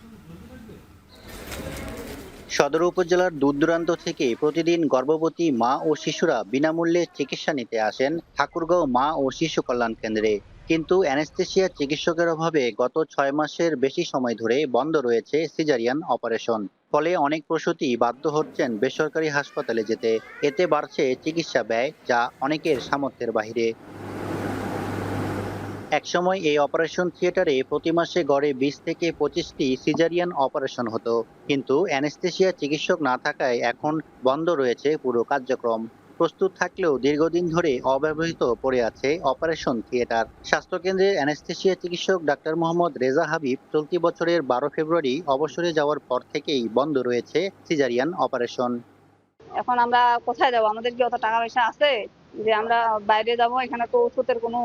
সদর উপজেলার দূর-দূরান্ত থেকে প্রতিদিন গর্ভবতী মা ও শিশুরা বিনামূল্যে চিকিৎসা নিতে আসেন ঠাকুরগাঁও মা ও শিশু কল্যাণ কেন্দ্রে। কিন্তু অ্যানেস্থেশিয়া চিকিৎসকের অভাবে গত 6 মাসের বেশি সময় ধরে বন্ধ রয়েছে সিজারিয়ান অপারেশন। ফলে অনেক প্রসূতি বাধ্য হচ্ছেন বেসরকারি হাসপাতালে যেতে। এতে বাড়ছে চিকিৎসা ব্যয়, যা অনেকের সামর্থ্যের বাইরে। একসময় এই অপারেশন থিয়েটারে প্রতি মাসে গড়ে 20 থেকে 25টি সিজারিয়ান অপারেশন হতো, কিন্তু অ্যানেস্থেশিয়া চিকিৎসক না থাকায় এখন বন্ধ রয়েছে পুরো কার্যক্রম। প্রস্তুত থাকলেও দীর্ঘদিন ধরে অব্যবহৃত পড়ে আছে অপারেশন থিয়েটার। স্বাস্থ্যকেন্দ্রের অ্যানেস্থেশিয়া চিকিৎসক ডাক্তার মোহাম্মদ রেজা হাবিব চলতি বছরের 12 ফেব্রুয়ারি অবসরে যাওয়ার পর থেকেই বন্ধ রয়েছে সিজারিয়ান অপারেশন। এখন আমরা কোথায় যাবো? আমাদের কি অত টাকা পয়সা আছে যে আমরা বাইরে যাবো? এখানে তো ওষুধের কোনো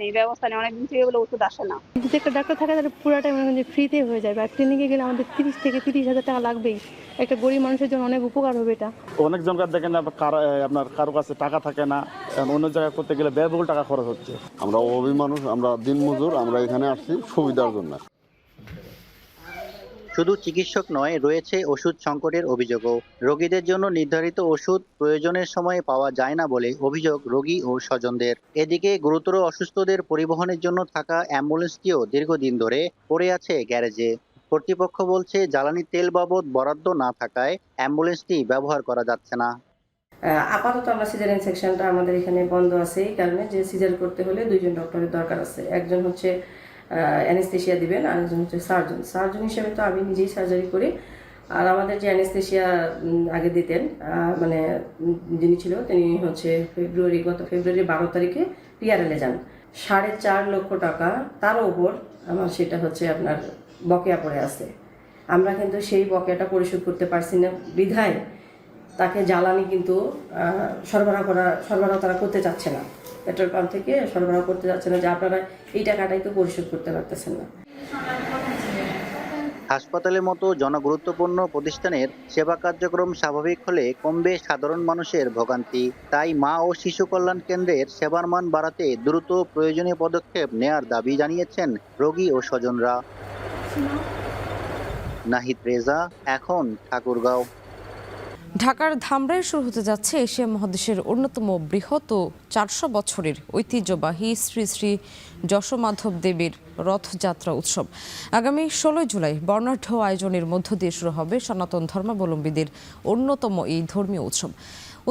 নেই, ব্যবস্থা নেই, অনেকদিন থেকে বলে ওষুধ আসে না। যদি একটা ডাক্তার থাকে তাহলে পুরোটাই ফ্রিতে হয়ে যাবে, আর ক্লিনিকে গেলে আমাদের 30 থেকে 30,000 টাকা লাগবেই। একটা গরিব মানুষের জন্য অনেক উপকার হবে এটা। অনেকজনকার দেখেন আপনার কারো কাছে টাকা থাকে না, অন্য জায়গায় করতে গেলে ব্যয়বহুল টাকা খরচ হচ্ছে। আমরা অভাবী মানুষ, আমরা দিনমজুর, আমরা এখানে আসছি সুবিধার জন্য। শুধু চিকিৎসক নয়, রয়েছে ওষুধ সংকটের অভিযোগও। রোগীদের জন্য নির্ধারিত ওষুধ প্রয়োজনের সময়ে পাওয়া যায় না বলে অভিযোগ রোগী ও স্বজনদের। এদিকে গুরুতর অসুস্থদের পরিবহনের জন্য থাকা অ্যাম্বুলেন্সটিও দীর্ঘদিন ধরে পড়ে আছে গ্যারেজে। কর্তৃপক্ষ বলছে জ্বালানি তেল বাবদ বরাদ্দ না থাকায় অ্যাম্বুলেন্সটি ব্যবহার করা যাচ্ছে না। আপাতত আমরা সিজারিয়ান সেকশনটা আমাদের এখানে বন্ধ আছে, এই কারণে যে সিজার করতে হলে 2 জন ডক্টরের দরকার আছে। একজন হচ্ছে অ্যানেস্থেশিয়া দিবেন, আর একজন হচ্ছে সার্জন হিসেবে তো আমি নিজেই সার্জারি করি। আর আমাদের যে অ্যানেস্থেশিয়া আগে দিতেন মানে যিনি ছিল, তিনি হচ্ছে গত ফেব্রুয়ারি 12 তারিখে পিআরএলে যান। 4.5 লক্ষ টাকা তার উপর আমার সেটা হচ্ছে আপনার বকেয়া পড়ে আছে। আমরা কিন্তু সেই বকেয়াটা পরিশোধ করতে পারছি না বিধায় তাকে জ্বালানি কিন্তু সরবরাহ তারা করতে চাচ্ছে না, পেট্রোল পাম্প থেকে সরবরাহ করতে যাচ্ছে না, যে আপনারা এই টাকাটাই তো পরিশোধ করতে পারতেছেন না। হাসপাতালের মতো জনগুরুত্বপূর্ণ প্রতিষ্ঠানের সেবা কার্যক্রম স্বাভাবিক হলে কমবে সাধারণ মানুষের ভোগান্তি। তাই মা ও শিশু কল্যাণ কেন্দ্রের সেবার মান বাড়াতে দ্রুত প্রয়োজনীয় পদক্ষেপ নেয়ার দাবি জানিয়েছেন রোগী ও স্বজনরা। নাহিদ রেজা, এখন, ঠাকুরগাঁও। ঢাকার ধামরায় শুরু হতে যাচ্ছে এশিয়া মহাদেশের অন্যতম বৃহৎ ও 400 বছরের ঐতিহ্যবাহী শ্রী শ্রী যশোমাধব দেবীর রথযাত্রা উৎসব। আগামী 16 জুলাই বর্ণাঢ্য আয়োজনের মধ্য দিয়ে শুরু হবে সনাতন ধর্মাবলম্বীদের অন্যতম এই ধর্মীয়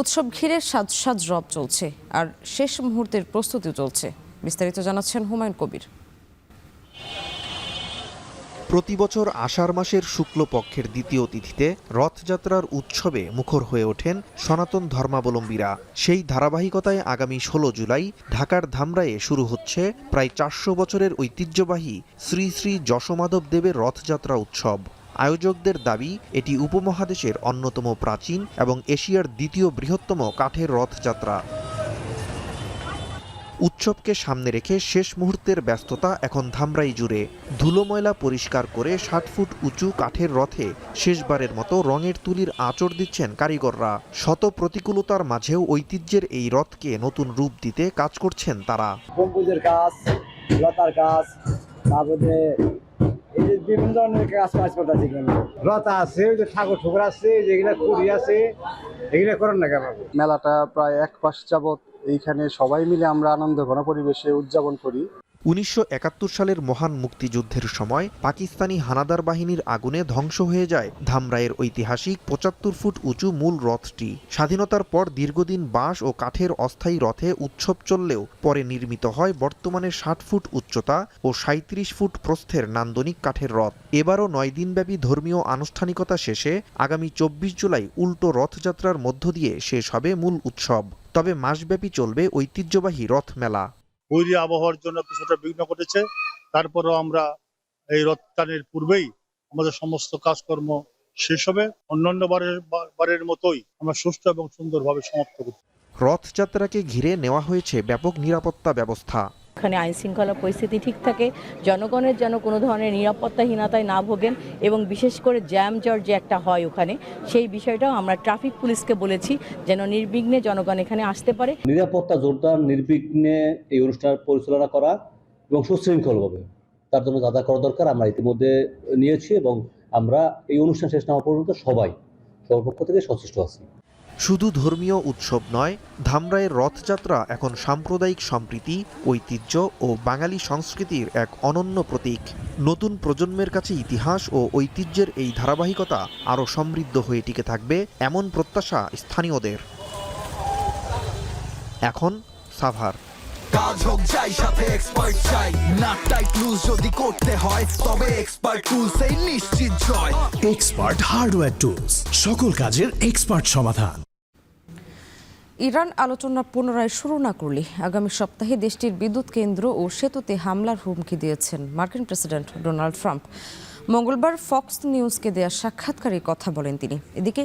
উৎসব ঘিরে সাজ রব চলছে, আর শেষ মুহূর্তের প্রস্তুতিও চলছে। বিস্তারিত জানাচ্ছেন হুমায়ুন কবির। প্রতি বছর আষাঢ় মাসের শুক্লপক্ষের দ্বিতীয় তিথিতে রথযাত্রার উৎসবে মুখর হয়ে ওঠেন সনাতন ধর্মাবলম্বীরা। সেই ধারাবাহিকতায় আগামী 16 জুলাই ঢাকার ধামরায়ে শুরু হচ্ছে প্রায় 400 বছরের ঐতিহ্যবাহী শ্রী শ্রী যশোমাধব দেবের রথযাত্রা উৎসব। আয়োজকদের দাবি, এটি উপমহাদেশের অন্যতম প্রাচীন এবং এশিয়ার দ্বিতীয় বৃহত্তম কাঠের রথযাত্রা। উৎসবকে সামনে রেখে শেষ মুহূর্তের ব্যস্ততা এখন ধামরাই জুড়ে। ধুলো ময়লা পরিষ্কার করে 60 ফুট উঁচু কাঠের রথে শেষবারের মতো রঙের তুলির আঁচড় দিচ্ছেন কারিগররা। শত প্রতিকূলতার মাঝেও ঐতিহ্যের এই রথকে নতুন রূপ দিতে কাজ করছেন তারা। গম্বুজের কাজ, লতার কাজ, তারপরে বিভিন্ন ধরনের কাজ করতেছে। লতা আছে, ওই যে ঠাকুর ঠুকুর আছে, যেগুলো কুড়ি আছে, এগুলো করেন না কেন? মেলাটা প্রায় 1 মাস যাবত এইখানে সবাই মিলে আমরা আনন্দঘন পরিবেশে উদযাপন করি। 1971 সালের মহান মুক্তিযুদ্ধের সময় পাকিস্তানি হানাদার বাহিনীর আগুনে ধ্বংস হয়ে যায় ধামরাইয়ের ঐতিহাসিক 75 ফুট উঁচু মূল রথটি। স্বাধীনতার পর দীর্ঘদিন বাঁশ ও কাঠের অস্থায়ী রথে উৎসব চললেও পরে নির্মিত হয় বর্তমানে 60 ফুট উচ্চতা ও 37 ফুট প্রস্থের নান্দনিক কাঠের রথ। এবারও 9 দিনব্যাপী ধর্মীয় আনুষ্ঠানিকতা শেষে আগামী 24 জুলাই উল্টো রথযাত্রার মধ্য দিয়ে শেষ হবে মূল উৎসব। তবে মাসব্যাপী চলবে ঐতিহ্যবাহী রথ মেলা। বৈরী আবহাওয়ার জন্য কিছুটা বিঘ্ন ঘটেছে, তারপরেও আমরা এই রথটানের পূর্বেই আমাদের সমস্ত কাজকর্ম শেষ হবে। অন্যান্য বারের মতোই আমরা সুষ্ঠু এবং সুন্দরভাবে সমাপ্ত করব। রথযাত্রাকে ঘিরে নেওয়া হয়েছে ব্যাপক নিরাপত্তা ব্যবস্থা। এখানে আইন শৃঙ্খলা পরিস্থিতি ঠিক থাকে, জনগণের যেন কোনো ধরনের নিরাপত্তাহীনতায় না ভোগেন, এবং বিশেষ করে জ্যাম জট যে একটা হয় ওখানে, সেই বিষয়টাও আমরা ট্রাফিক পুলিশকে বলেছি যেন নির্বিঘ্নে জনগণ এখানে আসতে পারে। নিরাপত্তা জোরদার, নির্বিঘ্নে এই অনুষ্ঠান পরিচালনা করা এবং সুশৃঙ্খলভাবে তার জন্য যা যা করা দরকার আমরা ইতিমধ্যে নিয়েছি, এবং আমরা এই অনুষ্ঠান শেষ না হওয়া পর্যন্ত সবাই সর্বপক্ষ থেকে সচেষ্ট আছি। শুধু ধর্মীয় উৎসব নয়, ধামরাইয়ের রথযাত্রা এখন সাম্প্রদায়িক সম্প্রীতি, ঐতিহ্য ও বাঙালি সংস্কৃতির এক অনন্য প্রতীক। নতুন প্রজন্মের কাছে ইতিহাস ও ঐতিহ্যের এই ধারাবাহিকতা আরও সমৃদ্ধ হয়ে টিকে থাকবে, এমন প্রত্যাশা স্থানীয়দের। এখন সাভার। কাজ হোক যাই সাথে এক্সপার্ট চাই, না টাইট লুজ যদি করতে হয় তবে এক্সপার্ট টুলসেই নিশ্চিত জয়। এক্সপার্ট হার্ডওয়্যার টুলস, সকল কাজের এক্সপার্ট সমাধান। ইরান আলোচনা পুনরায় শুরু না করলে আগামী সপ্তাহে দেশটির বিদ্যুৎ কেন্দ্র ও সেতুতে হামলার হুমকি দিয়েছেন মার্কিন প্রেসিডেন্ট ডোনাল্ড ট্রাম্প। মঙ্গলবার ফক্স নিউজকে দেয়া সাক্ষাৎকারে কথা বলেন তিনি। এদিকে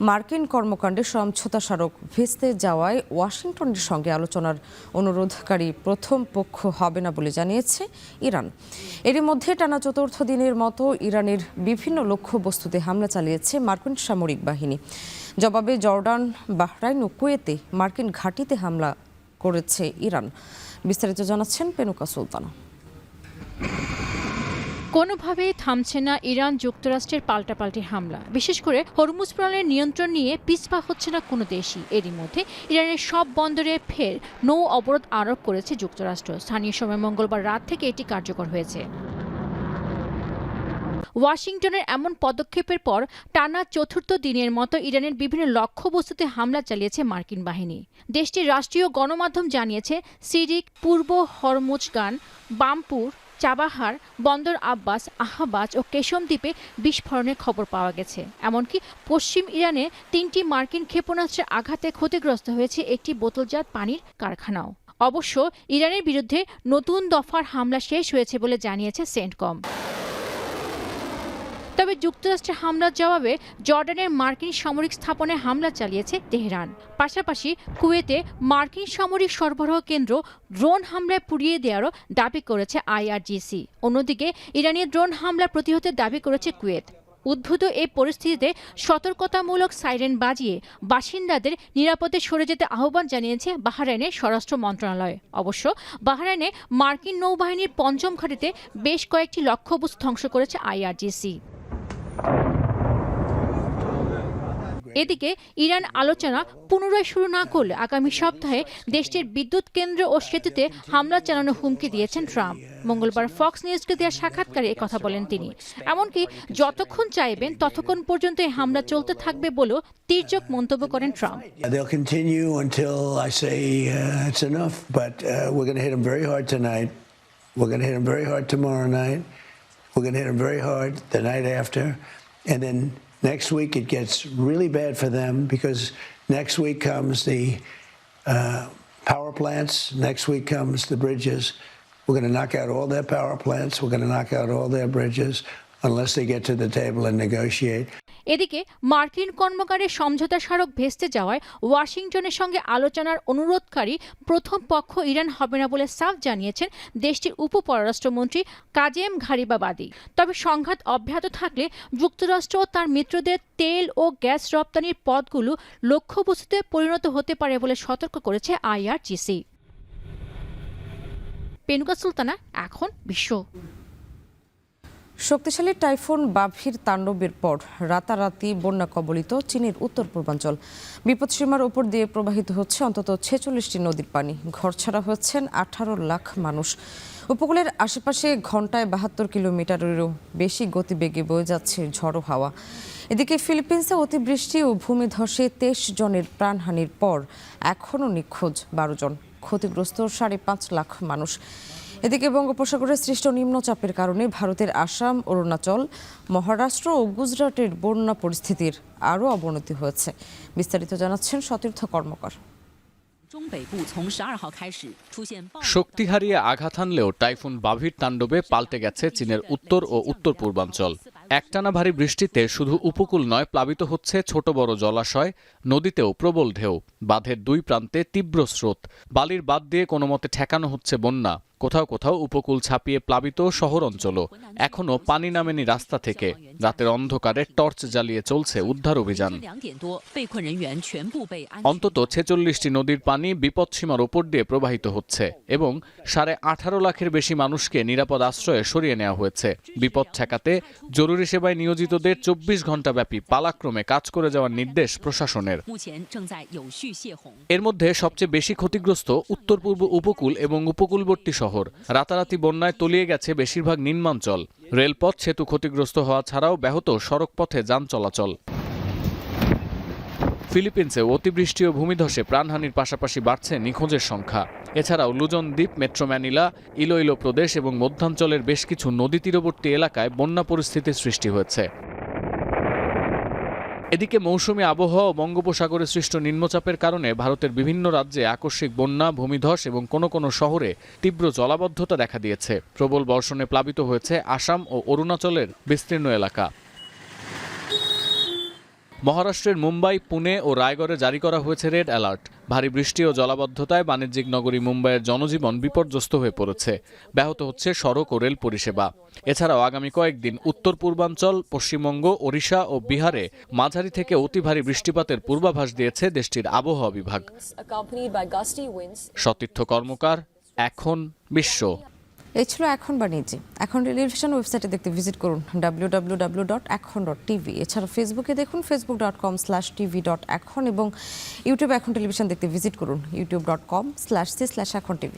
মার্কিন কর্মকাণ্ডে সমঝোতা স্মারক ভেস্তে যাওয়ায় ওয়াশিংটনের সঙ্গে আলোচনার অনুরোধকারী প্রথম পক্ষ হবে না বলে জানিয়েছে ইরান। এরই মধ্যে টানা চতুর্থ দিনের মতো ইরানের বিভিন্ন লক্ষ্যবস্তুতে হামলা চালিয়েছে মার্কিন সামরিক বাহিনী। জবাবে জর্ডান, বাহরাইন ও কুয়েতে মার্কিন ঘাঁটিতে হামলা করেছে ইরান। বিস্তারিত জানাচ্ছেন পেনুকা সুলতানা। কোনোভাবেই থামছে না ইরান যুক্তরাষ্ট্রের পাল্টাপাল্টি হামলা। বিশেষ করে হরমুজ প্রণালীর নিয়ন্ত্রণ নিয়ে পিছপা হচ্ছে না কোনো দেশই। এরই মধ্যে ইরানের সব বন্দরে ফের নৌ অবরোধ আরোপ করেছে যুক্তরাষ্ট্র। স্থানীয় সময় মঙ্গলবার রাত থেকে এটি কার্যকর হয়েছে। ওয়াশিংটনের এমন পদক্ষেপের পর টানা চতুর্থ দিনের মতো ইরানের বিভিন্ন লক্ষ্যবস্তুতে হামলা চালিয়েছে মার্কিন বাহিনী। দেশটির রাষ্ট্রীয় গণমাধ্যম জানিয়েছে সিরিক, পূর্ব হরমুজগান, বামপুর, চাবাহার, বন্দর আব্বাস, আহবাজ ও কেশম দ্বীপে বিস্ফোরণের খবর পাওয়া গেছে। এমনকি পশ্চিম ইরানে 3টি মার্কিন ক্ষেপণাস্ত্রের আঘাতে ক্ষতিগ্রস্ত হয়েছে একটি বোতলজাত পানির কারখানাও। অবশ্য ইরানের বিরুদ্ধে নতুন দফার হামলা শেষ হয়েছে বলে জানিয়েছে সেন্টকম। তবে যুক্তরাষ্ট্রের হামলার জবাবে জর্ডানের মার্কিন সামরিক স্থাপনে হামলা চালিয়েছে তেহরান। পাশাপাশি কুয়েতে মার্কিন সামরিক সরবরাহ কেন্দ্র ড্রোন হামলায় পুড়িয়ে দেওয়ারও দাবি করেছে IRGC। অন্যদিকে ইরানি ড্রোন হামলা প্রতিহতের দাবি করেছে কুয়েত। উদ্ভূত এই পরিস্থিতিতে সতর্কতামূলক সাইরেন বাজিয়ে বাসিন্দাদের নিরাপদে সরে যেতে আহ্বান জানিয়েছে বাহরাইনের স্বরাষ্ট্র মন্ত্রণালয়। অবশ্য বাহরাইনে মার্কিন নৌবাহিনীর 5ম ঘাঁটিতে বেশ কয়েকটি লক্ষ্যবস্তু ধ্বংস করেছে IRGC। এদিকে ইরান আলোচনা পুনরায় শুরু না করলে আগামী সপ্তাহে দেশটির বিদ্যুৎ কেন্দ্র ও সেতুতে হামলা চালানোর হুমকি দিয়েছেন ট্রাম্প। মঙ্গলবার ফক্স নিউজকে দেওয়া সাক্ষাৎকারে কথা বলেন তিনি। এমনকি যতক্ষণ চাইবেন ততক্ষণ পর্যন্ত এই হামলা চলতে থাকবে বলেও তীর্যক মন্তব্য করেন Trump. They'll continue until I say it's enough, but we're going to hit them very hard tonight. We're going to hit them very hard tomorrow night. We're going to hit them very hard the night after. And then next week it gets really bad for them because next week comes the power plants. Next week comes the bridges. We're going to knock out all their power plants. We're going to knock out all their bridges unless they get to the table and negotiate. এদিকে মার্কিন কর্মকারের সমঝোতা স্মারক ভেস্তে যাওয়ায় ওয়াশিংটনের সঙ্গে আলোচনার অনুরোধকারী প্রথম পক্ষ ইরান হবে না বলে সাফ জানিয়েছেন দেশটির উপপররাষ্ট্রমন্ত্রী কাজেম ঘারিবাবাদী। তবে সংঘাত অব্যাহত থাকলে যুক্তরাষ্ট্র ও তার মিত্রদের তেল ও গ্যাস রপ্তানির পথগুলো লক্ষ্যবস্তুতে পরিণত হতে পারে বলে সতর্ক করেছে IRGC। পেনুকা সুলতানা, এখন বিশ্ব। শক্তিশালী টাইফুন বাভির তাণ্ডবের পর রাতারাতি বন্যা কবলিত চীনের উত্তর পূর্বাঞ্চল। বিপদসীমার উপর দিয়ে প্রবাহিত হচ্ছে অন্তত 46টি নদীর পানি। ঘরছাড়া হচ্ছেন 18 লাখ মানুষ। উপকূলের আশেপাশে ঘন্টায় 72 কিলোমিটারেরও বেশি গতিবেগে বয়ে যাচ্ছে ঝড়ো হাওয়া। এদিকে ফিলিপিন্সে অতিবৃষ্টি ও ভূমিধসে 23 জনের প্রাণহানির পর এখনও নিখোঁজ 12 জন, ক্ষতিগ্রস্ত 5.5 লাখ মানুষ। এদিকে বঙ্গোপসাগরে সৃষ্ট নিম্নচাপের কারণে ভারতের আসাম, অরুণাচল, মহারাষ্ট্র ও গুজরাটের বন্যা পরিস্থিতির আরও অবনতি হয়েছে। বিস্তারিত জানাচ্ছেন সতীর্থ কর্মকার। শক্তি হারিয়ে আঘাত হানলেও টাইফুন বাভির তাণ্ডবে পাল্টে গেছে চীনের উত্তর ও উত্তর পূর্বাঞ্চল। একটানা ভারী বৃষ্টিতে শুধু উপকূল নয়, প্লাবিত হচ্ছে ছোট বড় জলাশয়, নদীতেও প্রবল ঢেউ, বাঁধের দুই প্রান্তে তীব্র স্রোত। বালির বাঁধ দিয়ে কোনো মতে ঠেকানো হচ্ছে বন্যা। কোথাও কোথাও উপকূল ছাপিয়ে প্লাবিত শহর অঞ্চলও। এখনো পানি নামেনি রাস্তা থেকে। রাতের অন্ধকারে টর্চ জ্বালিয়ে চলছে উদ্ধার অভিযান। অন্তত 46টি নদীর পানি বিপদসীমার ওপর দিয়ে প্রবাহিত হচ্ছে এবং 18.5 লাখের বেশি মানুষকে নিরাপদ আশ্রয়ে সরিয়ে নেওয়া হয়েছে। বিপদ ঠেকাতে জরুরি সেবায় নিয়োজিতদের 24 ঘণ্টা ব্যাপী পালাক্রমে কাজ করে যাওয়ার নির্দেশ প্রশাসনের। এর মধ্যে সবচেয়ে বেশি ক্ষতিগ্রস্ত উত্তর পূর্ব উপকূল এবং উপকূলবর্তী শহর। রাতারাতি বন্যায় তলিয়ে গেছে বেশিরভাগ নিম্নাঞ্চল। রেলপথ, সেতু ক্ষতিগ্রস্ত হওয়া ছাড়াও ব্যাহত সড়কপথে যান চলাচল। ফিলিপিন্সে অতিবৃষ্টি ও ভূমিধসে প্রাণহানির পাশাপাশি বাড়ছে নিখোঁজের সংখ্যা। এছাড়াও লুজন দ্বীপ, মেট্রো ম্যানিলা, ইলোইলো প্রদেশ এবং মধ্যাঞ্চলের বেশ কিছু নদী তীরবর্তী এলাকায় বন্যা পরিস্থিতির সৃষ্টি হয়েছে। এদিকে মৌসুমী আবহাওয়া ও বঙ্গোপসাগরে সৃষ্ট নিম্নচাপের কারণে ভারতের বিভিন্ন রাজ্যে আকস্মিক বন্যা, ভূমিধস এবং কোনো কোনো শহরে তীব্র জলাবদ্ধতা দেখা দিয়েছে। প্রবল বর্ষণে প্লাবিত হয়েছে আসাম ও অরুণাচলের বিস্তীর্ণ এলাকা। মহারাষ্ট্রের মুম্বাই, পুনে ও রায়গড়ে জারি করা হয়েছে রেড অ্যালার্ট। ভারী বৃষ্টি ও জলাবদ্ধতায় বাণিজ্যিক নগরী মুম্বাইয়ের জনজীবন বিপর্যস্ত হয়ে পড়েছে। ব্যাহত হচ্ছে সড়ক ও রেল পরিষেবা। এছাড়াও আগামী কয়েকদিন উত্তর পূর্বাঞ্চল, পশ্চিমবঙ্গ, ওড়িশা ও বিহারে মাঝারি থেকে অতি ভারী বৃষ্টিপাতের পূর্বাভাস দিয়েছে দেশটির আবহাওয়া বিভাগ। সতীর্থ কর্মকার, এখন বিশ্ব। এই ছিল এখন বাণিজ্য। এখন টেলিভিশন ওয়েবসাইটে দেখতে ভিজিট করুন www.ekhon.tv। এছাড়া ফেসবুকে দেখুন facebook.com/tv.ekhon এবং ইউটিউবে এখন টেলিভিশন দেখতে ভিজিট করুন youtube.com/c/ekhon tv।